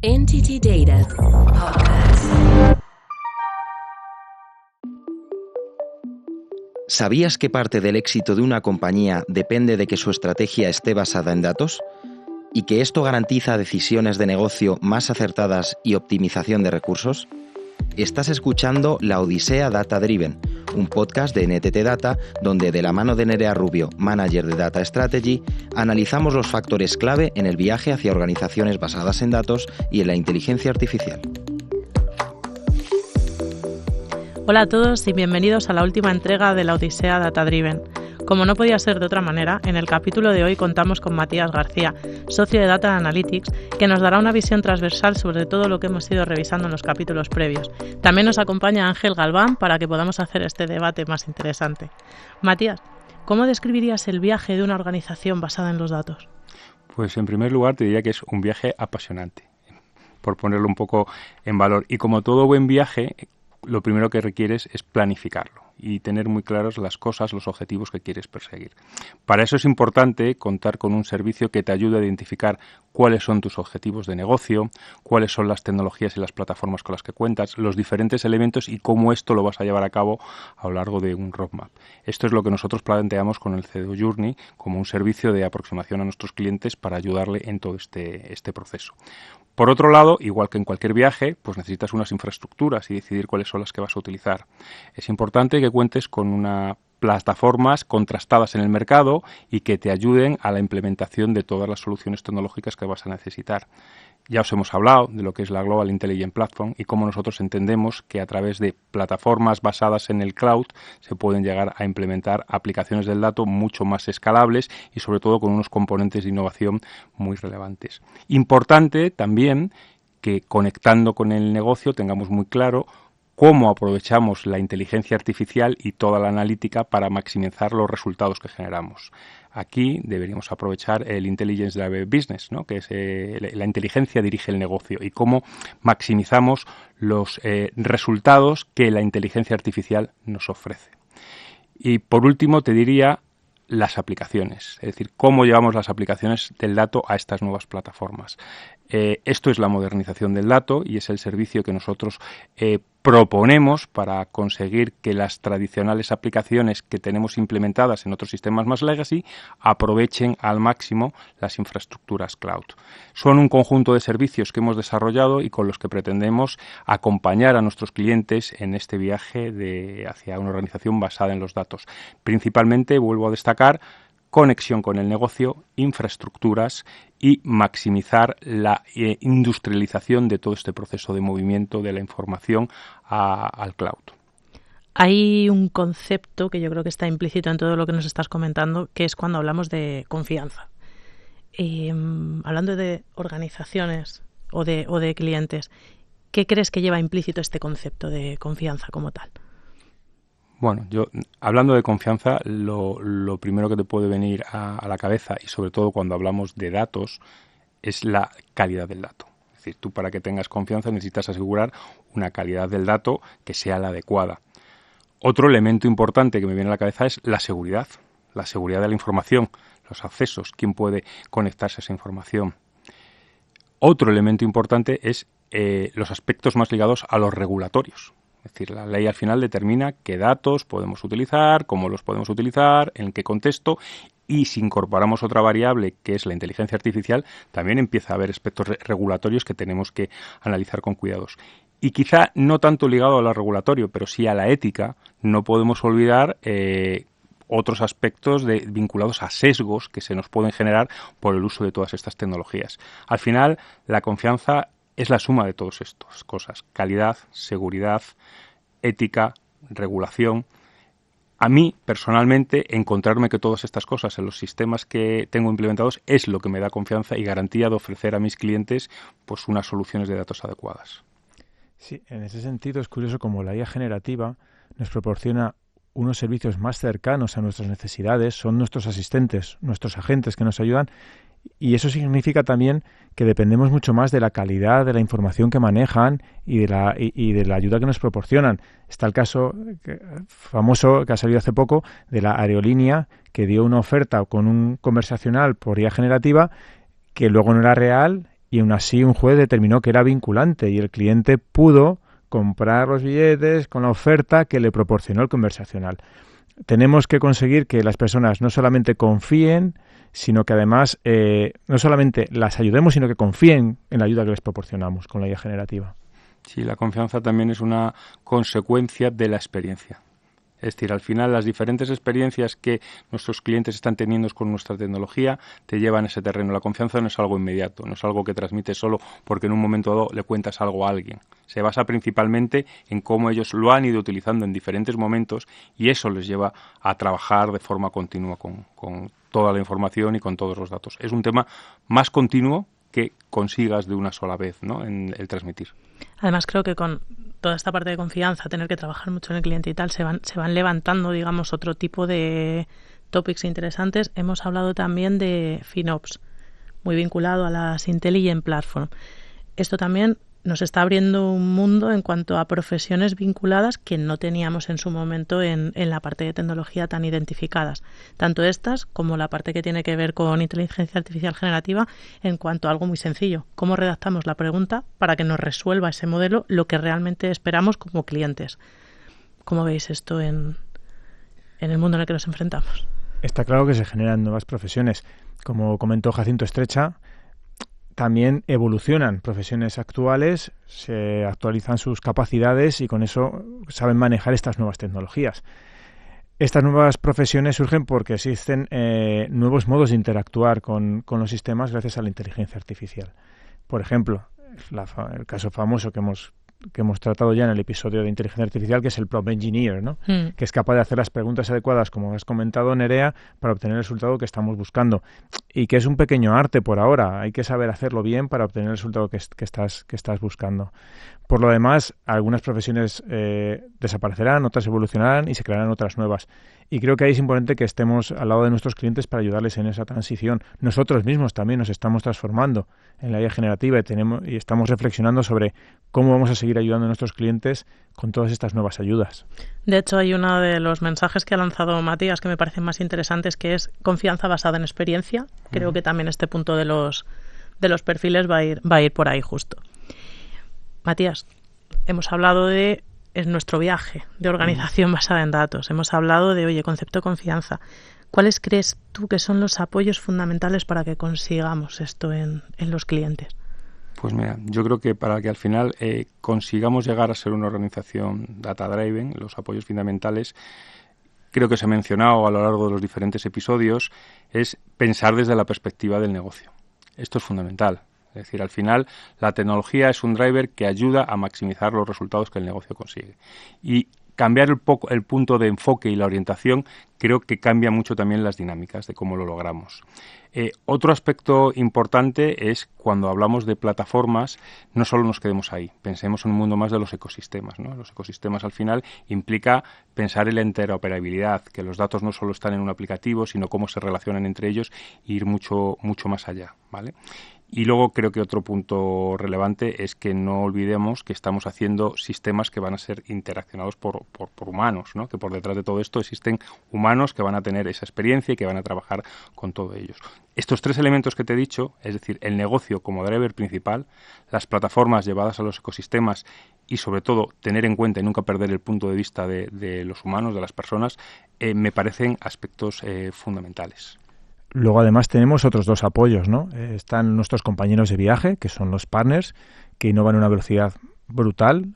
Entity Data Podcast. ¿Sabías que parte del éxito de una compañía depende de que su estrategia esté basada en datos? ¿Y que esto garantiza decisiones de negocio más acertadas y optimización de recursos? Estás escuchando La Odisea Data Driven, un podcast de NTT Data donde, de la mano de Nerea Rubio, manager de Data Strategy, analizamos los factores clave en el viaje hacia organizaciones basadas en datos y en la inteligencia artificial. Hola a todos y bienvenidos a la última entrega de La Odisea Data Driven. Como no podía ser de otra manera, en el capítulo de hoy contamos con Matías García, socio de Data Analytics, que nos dará una visión transversal sobre todo lo que hemos ido revisando en los capítulos previos. También nos acompaña Ángel Galván para que podamos hacer este debate más interesante. Matías, ¿cómo describirías el viaje de una organización basada en los datos? Pues en primer lugar te diría que es un viaje apasionante, por ponerlo un poco en valor. Y como todo buen viaje, lo primero que requieres es planificarlo y tener muy claros las cosas, los objetivos que quieres perseguir. Para eso es importante contar con un servicio que te ayude a identificar cuáles son tus objetivos de negocio, cuáles son las tecnologías y las plataformas con las que cuentas, los diferentes elementos y cómo esto lo vas a llevar a cabo a lo largo de un roadmap. Esto es lo que nosotros planteamos con el CDO Journey como un servicio de aproximación a nuestros clientes para ayudarle en todo este proceso. Por otro lado, igual que en cualquier viaje, pues necesitas unas infraestructuras y decidir cuáles son las que vas a utilizar. Es importante que cuentes con unas plataformas contrastadas en el mercado y que te ayuden a la implementación de todas las soluciones tecnológicas que vas a necesitar. Ya os hemos hablado de lo que es la Global Intelligent Platform y cómo nosotros entendemos que a través de plataformas basadas en el cloud se pueden llegar a implementar aplicaciones del dato mucho más escalables y sobre todo con unos componentes de innovación muy relevantes. Importante también que conectando con el negocio tengamos muy claro cómo aprovechamos la inteligencia artificial y toda la analítica para maximizar los resultados que generamos. Aquí deberíamos aprovechar el Intelligence Driven Business, ¿no? Que es la inteligencia dirige el negocio y cómo maximizamos los resultados que la inteligencia artificial nos ofrece. Y por último te diría las aplicaciones, es decir, cómo llevamos las aplicaciones del dato a estas nuevas plataformas. Esto es la modernización del dato y es el servicio que nosotros proponemos para conseguir que las tradicionales aplicaciones que tenemos implementadas en otros sistemas más legacy aprovechen al máximo las infraestructuras cloud. Son un conjunto de servicios que hemos desarrollado y con los que pretendemos acompañar a nuestros clientes en este viaje hacia una organización basada en los datos. Principalmente, vuelvo a destacar, conexión con el negocio, infraestructuras y maximizar la industrialización de todo este proceso de movimiento de la información al cloud. Hay un concepto que yo creo que está implícito en todo lo que nos estás comentando, que es cuando hablamos de confianza. Hablando de organizaciones o de clientes, ¿qué crees que lleva implícito este concepto de confianza como tal? Bueno, yo hablando de confianza, lo primero que te puede venir a la cabeza, y sobre todo cuando hablamos de datos, es la calidad del dato. Es decir, tú para que tengas confianza necesitas asegurar una calidad del dato que sea la adecuada. Otro elemento importante que me viene a la cabeza es la seguridad de la información, los accesos, quién puede conectarse a esa información. Otro elemento importante es los aspectos más ligados a los regulatorios. Es decir, la ley al final determina qué datos podemos utilizar, cómo los podemos utilizar, en qué contexto, y si incorporamos otra variable que es la inteligencia artificial, también empieza a haber aspectos regulatorios que tenemos que analizar con cuidados. Y quizá no tanto ligado a lo regulatorio, pero sí a la ética, no podemos olvidar otros aspectos vinculados a sesgos que se nos pueden generar por el uso de todas estas tecnologías. Al final, la confianza es la suma de todas estas cosas: calidad, seguridad, ética, regulación. A mí, personalmente, encontrarme que todas estas cosas en los sistemas que tengo implementados es lo que me da confianza y garantía de ofrecer a mis clientes pues unas soluciones de datos adecuadas. Sí, en ese sentido es curioso cómo la IA generativa nos proporciona unos servicios más cercanos a nuestras necesidades, son nuestros asistentes, nuestros agentes que nos ayudan. Y eso significa también que dependemos mucho más de la calidad de la información que manejan y de la ayuda que nos proporcionan. Está el caso famoso que ha salido hace poco de la aerolínea que dio una oferta con un conversacional por IA generativa que luego no era real y aún así un juez determinó que era vinculante y el cliente pudo comprar los billetes con la oferta que le proporcionó el conversacional. Tenemos que conseguir que las personas no solamente confíen, sino que además no solamente las ayudemos, sino que confíen en la ayuda que les proporcionamos con la IA generativa. Sí, la confianza también es una consecuencia de la experiencia. Es decir, al final las diferentes experiencias que nuestros clientes están teniendo con nuestra tecnología te llevan a ese terreno. La confianza no es algo inmediato, no es algo que transmites solo porque en un momento dado le cuentas algo a alguien. Se basa principalmente en cómo ellos lo han ido utilizando en diferentes momentos y eso les lleva a trabajar de forma continua con toda la información y con todos los datos. Es un tema más continuo que consigas de una sola vez, ¿no?, en el transmitir. Además, creo que con toda esta parte de confianza, tener que trabajar mucho en el cliente y tal, se van levantando, digamos, otro tipo de topics interesantes. Hemos hablado también de FinOps, muy vinculado a las Intelligent Platform. Esto también nos está abriendo un mundo en cuanto a profesiones vinculadas que no teníamos en su momento en la parte de tecnología tan identificadas. Tanto estas como la parte que tiene que ver con inteligencia artificial generativa en cuanto a algo muy sencillo. ¿Cómo redactamos la pregunta para que nos resuelva ese modelo lo que realmente esperamos como clientes? ¿Cómo veis esto en el mundo en el que nos enfrentamos? Está claro que se generan nuevas profesiones. Como comentó Jacinto Estrecha, también evolucionan profesiones actuales, se actualizan sus capacidades y con eso saben manejar estas nuevas tecnologías. Estas nuevas profesiones surgen porque existen nuevos modos de interactuar con los sistemas gracias a la inteligencia artificial. Por ejemplo, el caso famoso que hemos tratado ya en el episodio de inteligencia artificial, que es el prompt engineer, ¿no? Que es capaz de hacer las preguntas adecuadas, como has comentado, Nerea, para obtener el resultado que estamos buscando. Y que es un pequeño arte por ahora. Hay que saber hacerlo bien para obtener el resultado que estás buscando. Por lo demás, algunas profesiones desaparecerán, otras evolucionarán y se crearán otras nuevas. Y creo que ahí es importante que estemos al lado de nuestros clientes para ayudarles en esa transición. Nosotros mismos también nos estamos transformando en la IA generativa y estamos reflexionando sobre cómo vamos a seguir ayudando a nuestros clientes con todas estas nuevas ayudas. De hecho, hay uno de los mensajes que ha lanzado Matías que me parecen más interesantes, que es confianza basada en experiencia. Creo que también este punto de los perfiles va a ir por ahí justo. Matías, hemos hablado de nuestro viaje de organización basada en datos. Hemos hablado de, concepto de confianza. ¿Cuáles crees tú que son los apoyos fundamentales para que consigamos esto en los clientes? Pues mira, yo creo que para que al final consigamos llegar a ser una organización data-driven, los apoyos fundamentales, creo que se ha mencionado a lo largo de los diferentes episodios, es pensar desde la perspectiva del negocio. Esto es fundamental. Es decir, al final la tecnología es un driver que ayuda a maximizar los resultados que el negocio consigue. Y cambiar el punto de enfoque y la orientación creo que cambia mucho también las dinámicas de cómo lo logramos. Otro aspecto importante es cuando hablamos de plataformas, no solo nos quedemos ahí, pensemos en un mundo más de los ecosistemas, ¿no? Los ecosistemas al final implica pensar en la interoperabilidad, que los datos no solo están en un aplicativo, sino cómo se relacionan entre ellos e ir mucho más allá, ¿vale? Y luego creo que otro punto relevante es que no olvidemos que estamos haciendo sistemas que van a ser interaccionados por humanos, ¿no? Que por detrás de todo esto existen humanos que van a tener esa experiencia y que van a trabajar con todos ellos. Estos tres elementos que te he dicho, es decir, el negocio como driver principal, las plataformas llevadas a los ecosistemas y sobre todo tener en cuenta y nunca perder el punto de vista de los humanos, de las personas, me parecen aspectos fundamentales. Luego, además, tenemos otros dos apoyos, ¿no? Están nuestros compañeros de viaje, que son los partners, que innovan a una velocidad brutal.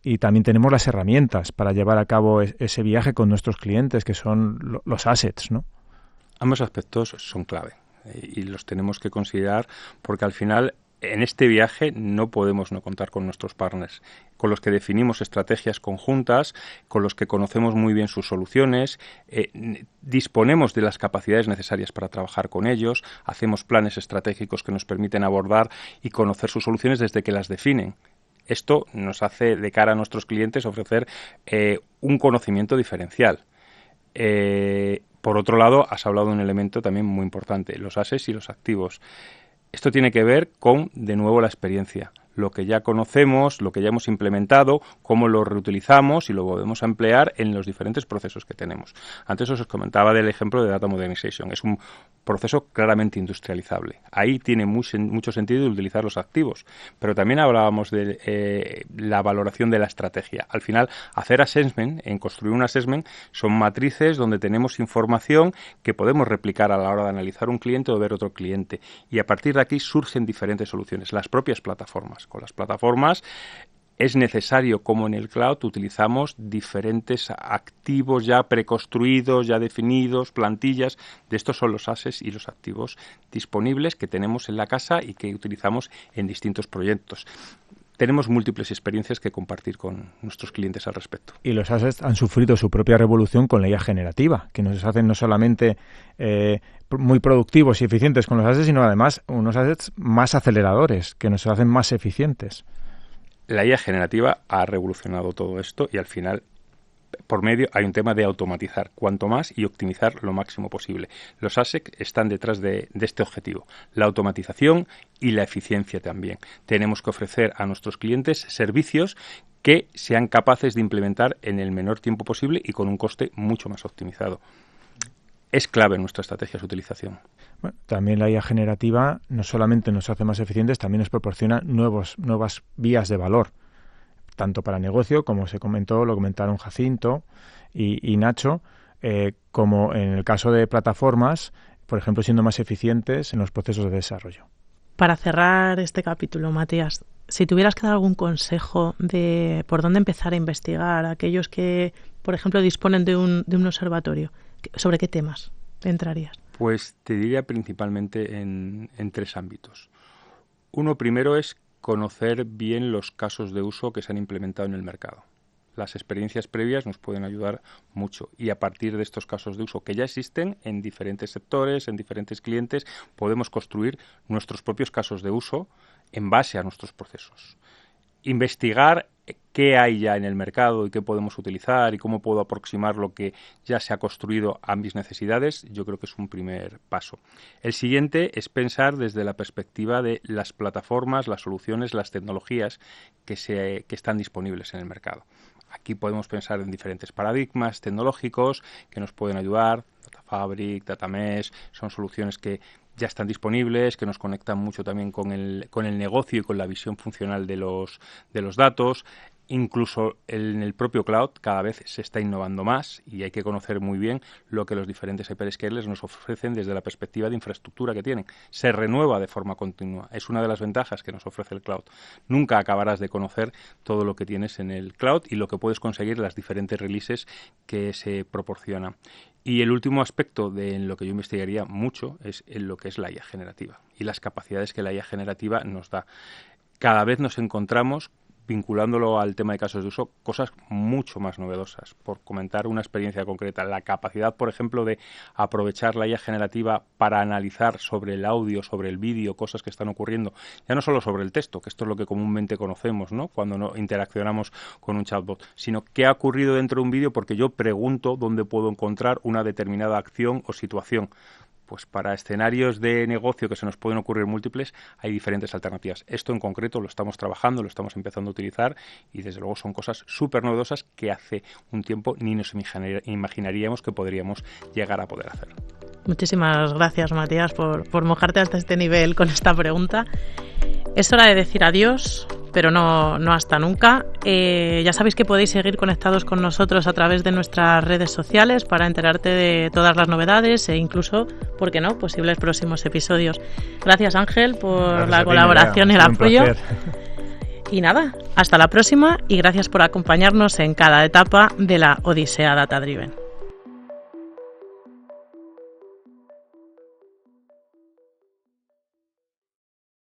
Y también tenemos las herramientas para llevar a cabo ese viaje con nuestros clientes, que son los assets, ¿no? Ambos aspectos son clave y los tenemos que considerar porque al final en este viaje no podemos no contar con nuestros partners, con los que definimos estrategias conjuntas, con los que conocemos muy bien sus soluciones, disponemos de las capacidades necesarias para trabajar con ellos, hacemos planes estratégicos que nos permiten abordar y conocer sus soluciones desde que las definen. Esto nos hace, de cara a nuestros clientes, ofrecer un conocimiento diferencial. Por otro lado, has hablado de un elemento también muy importante, los assets y los activos. Esto tiene que ver con, de nuevo, la experiencia. Lo que ya conocemos, lo que ya hemos implementado, cómo lo reutilizamos y lo volvemos a emplear en los diferentes procesos que tenemos. Antes os comentaba del ejemplo de Data Modernization. Es un proceso claramente industrializable. Ahí tiene mucho sentido utilizar los activos, pero también hablábamos de la valoración de la estrategia. Al final, hacer assessment, en construir un assessment, son matrices donde tenemos información que podemos replicar a la hora de analizar un cliente o ver otro cliente. Y a partir de aquí surgen diferentes soluciones. Las propias plataformas. Con las plataformas es necesario, como en el cloud, utilizamos diferentes activos ya preconstruidos, ya definidos, plantillas. De estos son los assets y los activos disponibles que tenemos en la casa y que utilizamos en distintos proyectos. Tenemos múltiples experiencias que compartir con nuestros clientes al respecto. Y los assets han sufrido su propia revolución con la IA generativa, que nos hacen no solamente muy productivos y eficientes con los assets, sino además unos assets más aceleradores, que nos hacen más eficientes. La IA generativa ha revolucionado todo esto y al final, por medio, hay un tema de automatizar cuanto más y optimizar lo máximo posible. Los ASEC están detrás de este objetivo, la automatización y la eficiencia también. Tenemos que ofrecer a nuestros clientes servicios que sean capaces de implementar en el menor tiempo posible y con un coste mucho más optimizado. Es clave en nuestra estrategia su utilización. Bueno, también la IA generativa no solamente nos hace más eficientes, también nos proporciona nuevas vías de valor, tanto para negocio, como lo comentaron Jacinto y Nacho, como en el caso de plataformas, por ejemplo, siendo más eficientes en los procesos de desarrollo. Para cerrar este capítulo, Matías, si tuvieras que dar algún consejo de por dónde empezar a investigar a aquellos que, por ejemplo, disponen de un observatorio, ¿sobre qué temas entrarías? Pues te diría principalmente en 3 ámbitos. Uno primero es conocer bien los casos de uso que se han implementado en el mercado. Las experiencias previas nos pueden ayudar mucho y a partir de estos casos de uso que ya existen en diferentes sectores, en diferentes clientes, podemos construir nuestros propios casos de uso en base a nuestros procesos. Investigar qué hay ya en el mercado y qué podemos utilizar y cómo puedo aproximar lo que ya se ha construido a mis necesidades, yo creo que es un primer paso. El siguiente es pensar desde la perspectiva de las plataformas, las soluciones, las tecnologías que están disponibles en el mercado. Aquí podemos pensar en diferentes paradigmas tecnológicos que nos pueden ayudar. Data Fabric, Data Mesh, son soluciones que ya están disponibles, que nos conectan mucho también con el negocio y con la visión funcional de los datos. Incluso en el propio cloud cada vez se está innovando más y hay que conocer muy bien lo que los diferentes hyperscalers nos ofrecen desde la perspectiva de infraestructura que tienen. Se renueva de forma continua. Es una de las ventajas que nos ofrece el cloud. Nunca acabarás de conocer todo lo que tienes en el cloud y lo que puedes conseguir en las diferentes releases que se proporcionan. Y el último aspecto en lo que yo investigaría mucho es en lo que es la IA generativa y las capacidades que la IA generativa nos da. Cada vez nos encontramos, vinculándolo al tema de casos de uso, cosas mucho más novedosas. Por comentar una experiencia concreta, la capacidad, por ejemplo, de aprovechar la IA generativa para analizar sobre el audio, sobre el vídeo, cosas que están ocurriendo, ya no solo sobre el texto, que esto es lo que comúnmente conocemos, ¿no?, cuando no interaccionamos con un chatbot, sino qué ha ocurrido dentro de un vídeo porque yo pregunto dónde puedo encontrar una determinada acción o situación. Pues para escenarios de negocio que se nos pueden ocurrir múltiples, hay diferentes alternativas. Esto en concreto lo estamos trabajando, lo estamos empezando a utilizar y desde luego son cosas súper novedosas que hace un tiempo ni nos imaginaríamos que podríamos llegar a poder hacer. Muchísimas gracias, Matías, por mojarte hasta este nivel con esta pregunta. Es hora de decir adiós, pero no hasta nunca. Ya sabéis que podéis seguir conectados con nosotros a través de nuestras redes sociales para enterarte de todas las novedades e incluso, ¿por qué no?, posibles próximos episodios. Gracias, Ángel, por la colaboración y el apoyo. Y nada, hasta la próxima y gracias por acompañarnos en cada etapa de la Odisea Data Driven.